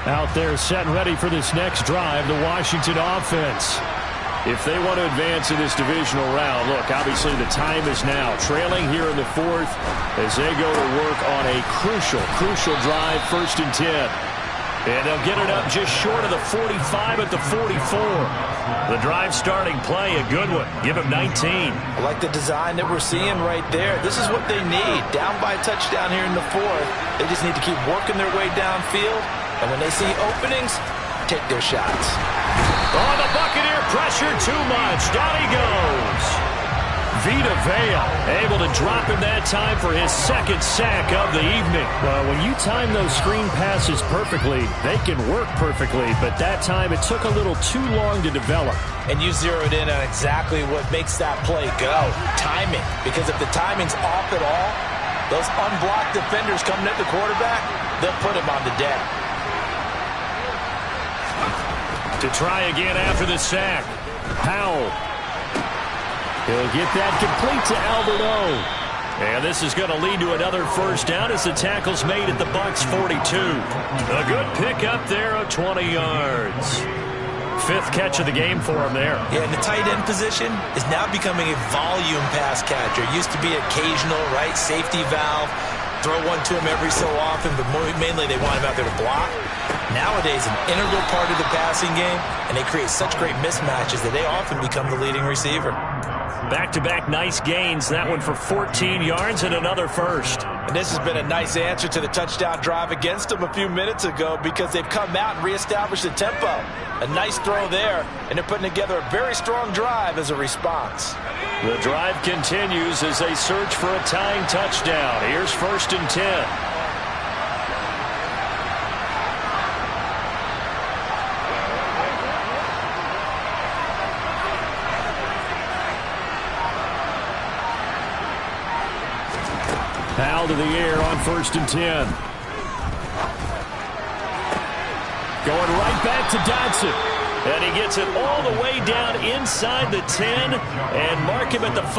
Out there set and ready for this next drive, the Washington offense. If they want to advance in this divisional round, look, obviously the time is now. Trailing here in the 4th as they go to work on a crucial drive, 1st and 10. And they'll get it up just short of the 45 at the 44. The drive starting play, a good one. Give him 19. I like the design that we're seeing right there. This is what they need. Down by a touchdown here in the 4th. They just need to keep working their way downfield. And when they see openings, take their shots. Oh, the Buccaneer pressure too much. Down he goes. Vita Vea able to drop him that time for his second sack of the evening. Well, when you time those screen passes perfectly, they can work perfectly, but that time it took a little too long to develop. And you zeroed in on exactly what makes that play go. Timing. Because if the timing's off at all, those unblocked defenders coming at the quarterback, they'll put him on the deck. To try again after the sack. Powell. He'll get that complete to Albert O. And this is going to lead to another first down as the tackle's made at the Bucs 42. A good pickup there of 20 yards. Fifth catch of the game for him there. Yeah, and the tight end position is now becoming a volume pass catcher. It used to be occasional, right, safety valve, throw one to him every so often, but mainly they want him out there to block. Nowadays, an integral part of the passing game, and they create such great mismatches that they often become the leading receiver. Back-to-back nice gains. That one for 14 yards and another first. And this has been a nice answer to the touchdown drive against them a few minutes ago because they've come out and reestablished the tempo. A nice throw there, and they're putting together a very strong drive as a response. The drive continues as they search for a tying touchdown. Here's 1st and 10. Powell to the air on 1st and 10. Going right back to Dodson. And he gets it all the way down inside the 10 and mark him at the 5.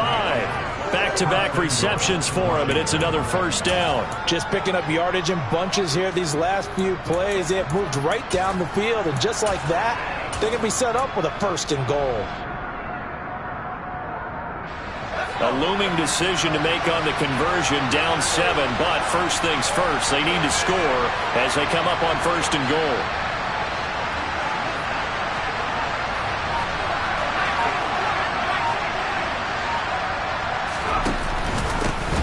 Back-to-back receptions for him, and it's another first down. Just picking up yardage in bunches here these last few plays. They have moved right down the field, and just like that, they can be set up with a 1st and goal. A looming decision to make on the conversion, down 7, but first things first, they need to score as they come up on 1st and goal.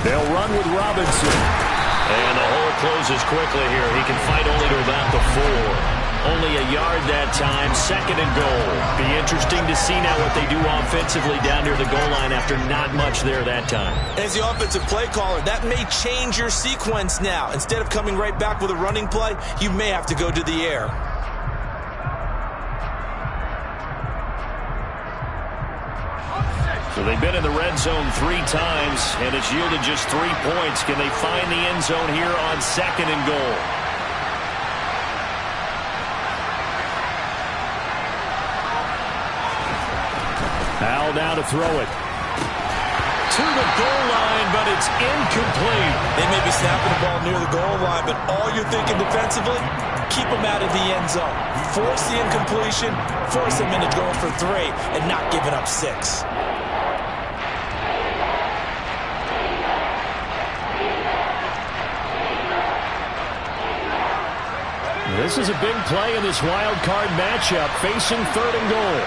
They'll run with Robinson. And the hole closes quickly here. He can fight only to about the 4. Only a yard that time, 2nd and goal. Be interesting to see now what they do offensively down near the goal line after not much there that time. As the offensive play caller, that may change your sequence now. Instead of coming right back with a running play, you may have to go to the air. So they've been in the red zone 3 times, and it's yielded just 3 points. Can they find the end zone here on 2nd and goal? Powell now to throw it. To the goal line, but it's incomplete. They may be snapping the ball near the goal line, but all you're thinking defensively, keep them out of the end zone. Force the incompletion, force them into going for 3, and not giving up 6. This is a big play in this wild card matchup, facing 3rd and goal.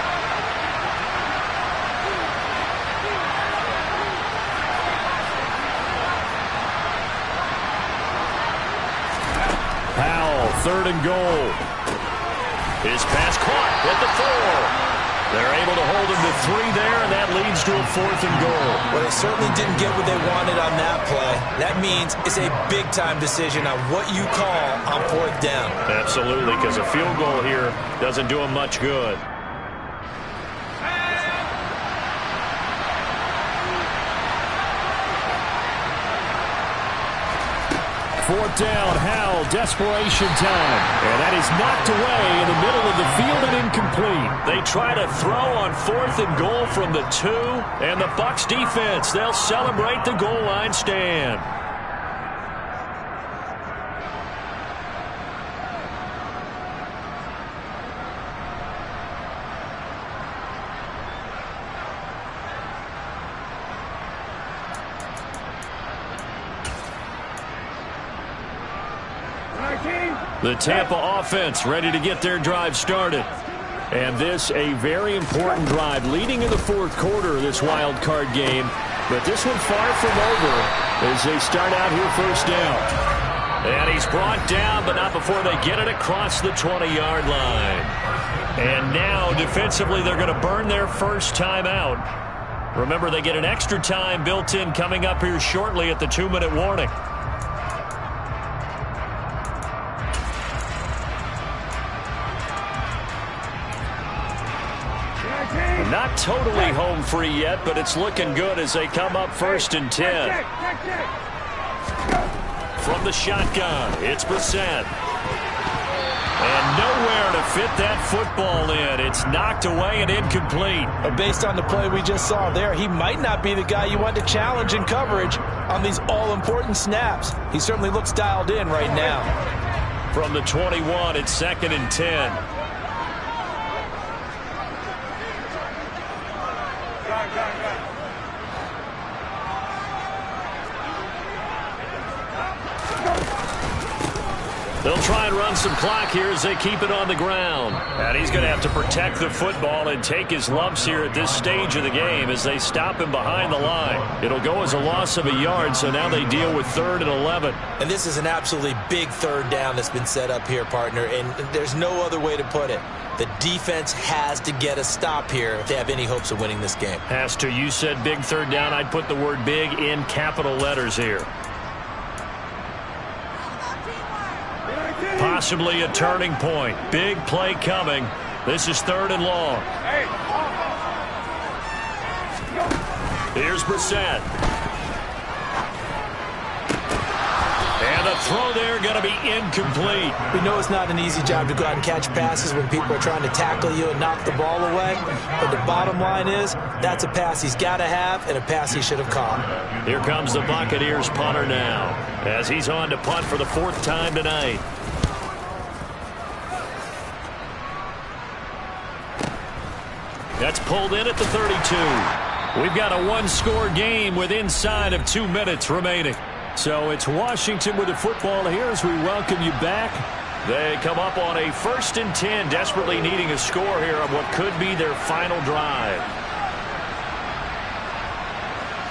Powell, 3rd and goal. His pass caught at the 4. They're able to hold him to 3 there, and that leads to a 4th and goal. Well, they certainly didn't get what they wanted on that play. That means it's a big-time decision on what you call on 4th down. Absolutely, because a field goal here doesn't do him much good. Fourth down, Howell, desperation time. And that is knocked away in the middle of the field and incomplete. They try to throw on 4th and goal from the 2. And the Bucs defense, they'll celebrate the goal line stand. The Tampa offense ready to get their drive started. And this a very important drive leading in the 4th quarter of this wild card game. But this one far from over as they start out here 1st down. And he's brought down, but not before they get it across the 20-yard line. And now defensively they're going to burn their first time out. Remember, they get an extra time built in coming up here shortly at the 2-minute warning. Not totally home free yet, but it's looking good as they come up 1st and 10. From the shotgun, it's Brissett. And nowhere to fit that football in. It's knocked away and incomplete. Based on the play we just saw there, he might not be the guy you want to challenge in coverage on these all-important snaps. He certainly looks dialed in right now. From the 21, it's 2nd and 10. They'll try and run some clock here as they keep it on the ground. And he's going to have to protect the football and take his lumps here at this stage of the game as they stop him behind the line. It'll go as a loss of a yard, so now they deal with 3rd and 11. And this is an absolutely big 3rd down that's been set up here, partner, and there's no other way to put it. The defense has to get a stop here if they have any hopes of winning this game. Has to. You said big 3rd down. I'd put the word big in capital letters here. Possibly a turning point. Big play coming. This is 3rd and long. Here's Brissett. And the throw there going to be incomplete. We know it's not an easy job to go out and catch passes when people are trying to tackle you and knock the ball away. But the bottom line is that's a pass he's got to have and a pass he should have caught. Here comes the Buccaneers punter now as he's on to punt for the 4th time tonight. That's pulled in at the 32. We've got a 1-score game with inside of 2 minutes remaining. So it's Washington with the football here as we welcome you back. They come up on a 1st and 10, desperately needing a score here on what could be their final drive.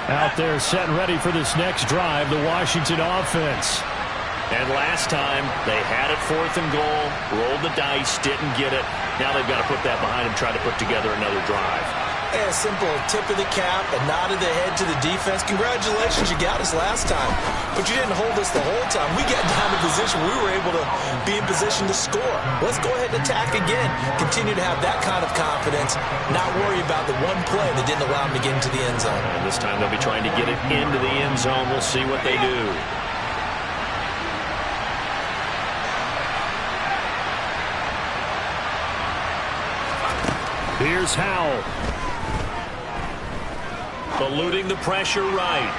Out there set and ready for this next drive, the Washington offense. And last time, they had it 4th and goal, rolled the dice, didn't get it. Now they've got to put that behind them, try to put together another drive. A simple tip of the cap, a nod of the head to the defense. Congratulations, you got us last time. But you didn't hold us the whole time. We got down in position. We were able to be in position to score. Let's go ahead and attack again. Continue to have that kind of confidence. Not worry about the one play that didn't allow them to get into the end zone. And this time they'll be trying to get it into the end zone. We'll see what they do. Here's Howell. Eluding the pressure right.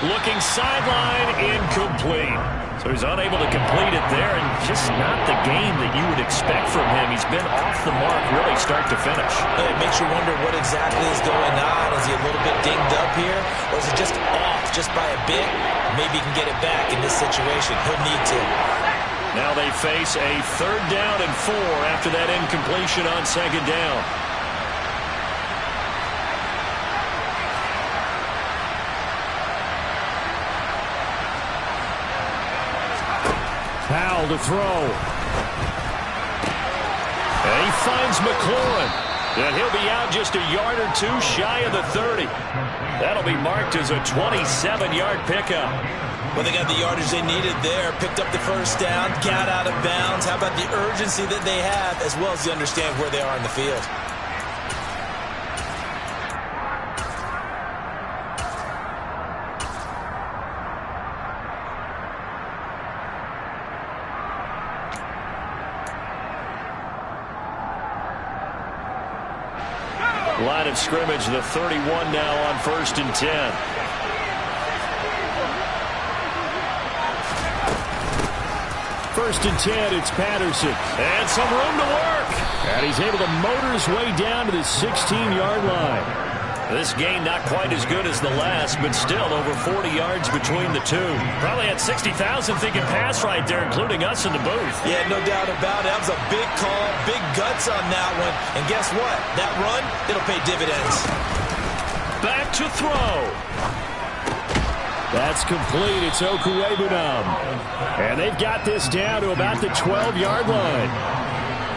Looking sideline, incomplete. So he's unable to complete it there, and just not the game that you would expect from him. He's been off the mark really start to finish. It makes you wonder what exactly is going on. Is he a little bit dinged up here, or is it just off just by a bit? Maybe he can get it back in this situation. He'll need to. Now they face a 3rd down and 4 after that incompletion on 2nd down. Powell to throw. And he finds McLaurin. And he'll be out just a yard or two shy of the 30. That'll be marked as a 27-yard pickup. Well, they got the yardage they needed there. Picked up the 1st down, got out of bounds. How about the urgency that they have, as well as they understand where they are in the field? Line of scrimmage, the 31 now on 1st and 10. First and 10, it's Patterson. And some room to work. And he's able to motor his way down to the 16-yard line. This game not quite as good as the last, but still over 40 yards between the two. Probably had 60,000 thinking pass right there, including us in the booth. Yeah, no doubt about it. That was a big call, big guts on that one. And guess what? That run, it'll pay dividends. Back to throw. That's complete. It's Okuwebunam. And they've got this down to about the 12-yard line.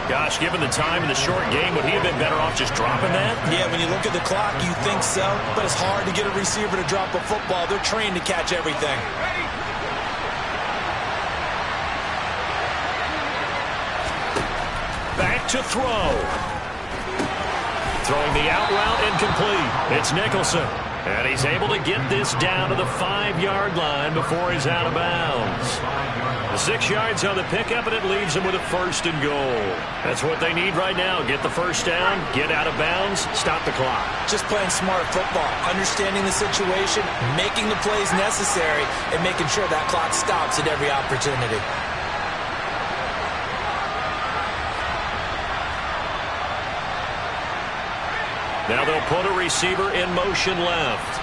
Gosh, given the time in the short game, would he have been better off just dropping that? Yeah, when you look at the clock, you think so, but it's hard to get a receiver to drop a football. They're trained to catch everything. Back to throw. Throwing the out route incomplete. It's Nicholson. And he's able to get this down to the 5-yard line before he's out of bounds. The 6 yards on the pickup, and it leaves him with a 1st and goal. That's what they need right now. Get the first down, get out of bounds, stop the clock. Just playing smart football, understanding the situation, making the plays necessary, and making sure that clock stops at every opportunity. Now they'll put a receiver in motion left.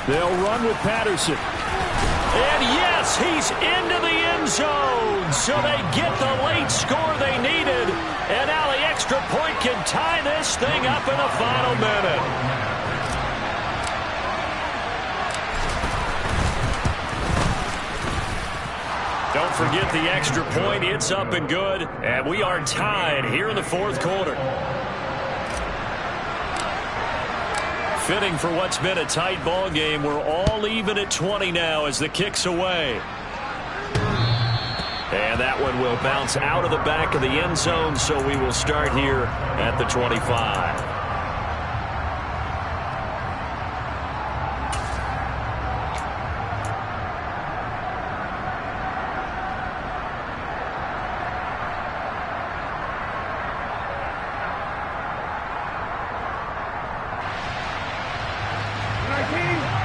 They'll run with Patterson. And yes, he's into the end zone. So they get the late score they needed. And now the extra point can tie this thing up in the final minute. Don't forget the extra point. It's up and good. And we are tied here in the 4th quarter. Fitting for what's been a tight ball game. We're all even at 20 now as the kick's away. And that one will bounce out of the back of the end zone, so we will start here at the 25.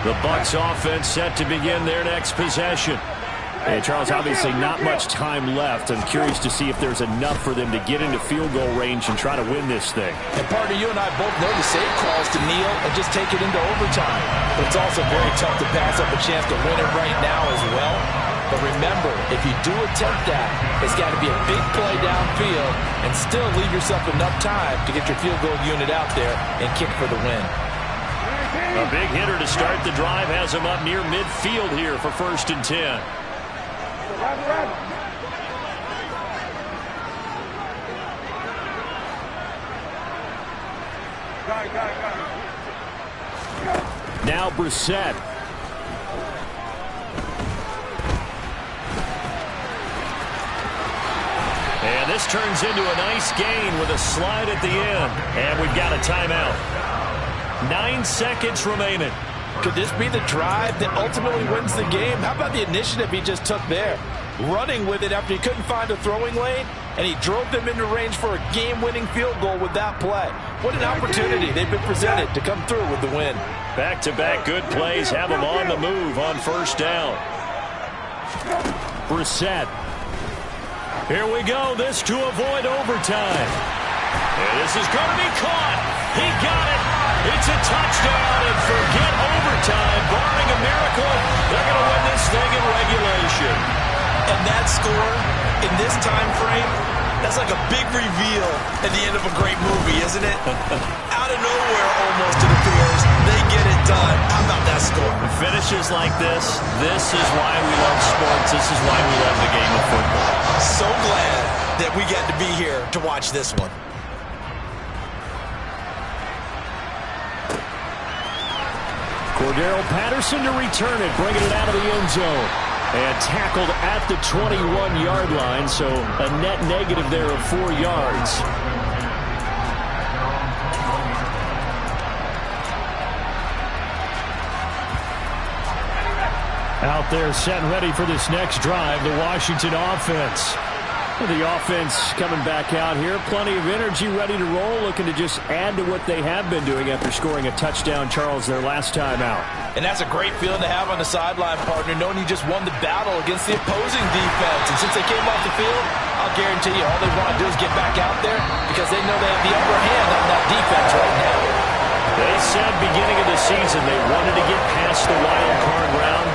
The Bucs offense set to begin their next possession. Hey, Charles, obviously not much time left. I'm curious to see if there's enough for them to get into field goal range and try to win this thing. And partner, you and I both know the save calls to kneel and just take it into overtime. But it's also very tough to pass up a chance to win it right now as well. But remember, if you do attempt that, it's got to be a big play downfield and still leave yourself enough time to get your field goal unit out there and kick for the win. A big hitter to start the drive has him up near midfield here for 1st and 10. Now Brissett. And this turns into a nice gain with a slide at the end. And we've got a timeout. 9 seconds remaining. Could this be the drive that ultimately wins the game? How about the initiative he just took there? Running with it after he couldn't find a throwing lane, and he drove them into range for a game-winning field goal with that play. What an opportunity they've been presented to come through with the win. Back-to-back good plays have them on the move on 1st down. Brissett. Here we go. This to avoid overtime. And this is going to be caught. He got it. It's a touchdown, and forget overtime. Barring a miracle, they're going to win this thing in regulation. And that score in this time frame, that's like a big reveal at the end of a great movie, isn't it? Out of nowhere, almost, it appears. They get it done. How about that score? Finishes like this is why we love sports. This is why we love the game of football. So glad that we get to be here to watch this one. Cordero Patterson to return it, bringing it out of the end zone. And tackled at the 21-yard line, so a net negative there of 4 yards. Out there set and ready for this next drive, the Washington offense. The offense coming back out here. Plenty of energy, ready to roll, looking to just add to what they have been doing after scoring a touchdown, Charles, their last time out. And that's a great feeling to have on the sideline, partner, knowing you just won the battle against the opposing defense. And since they came off the field, I'll guarantee you all they want to do is get back out there because they know they have the upper hand on that defense right now. They said beginning of the season they wanted to get past the wild card round.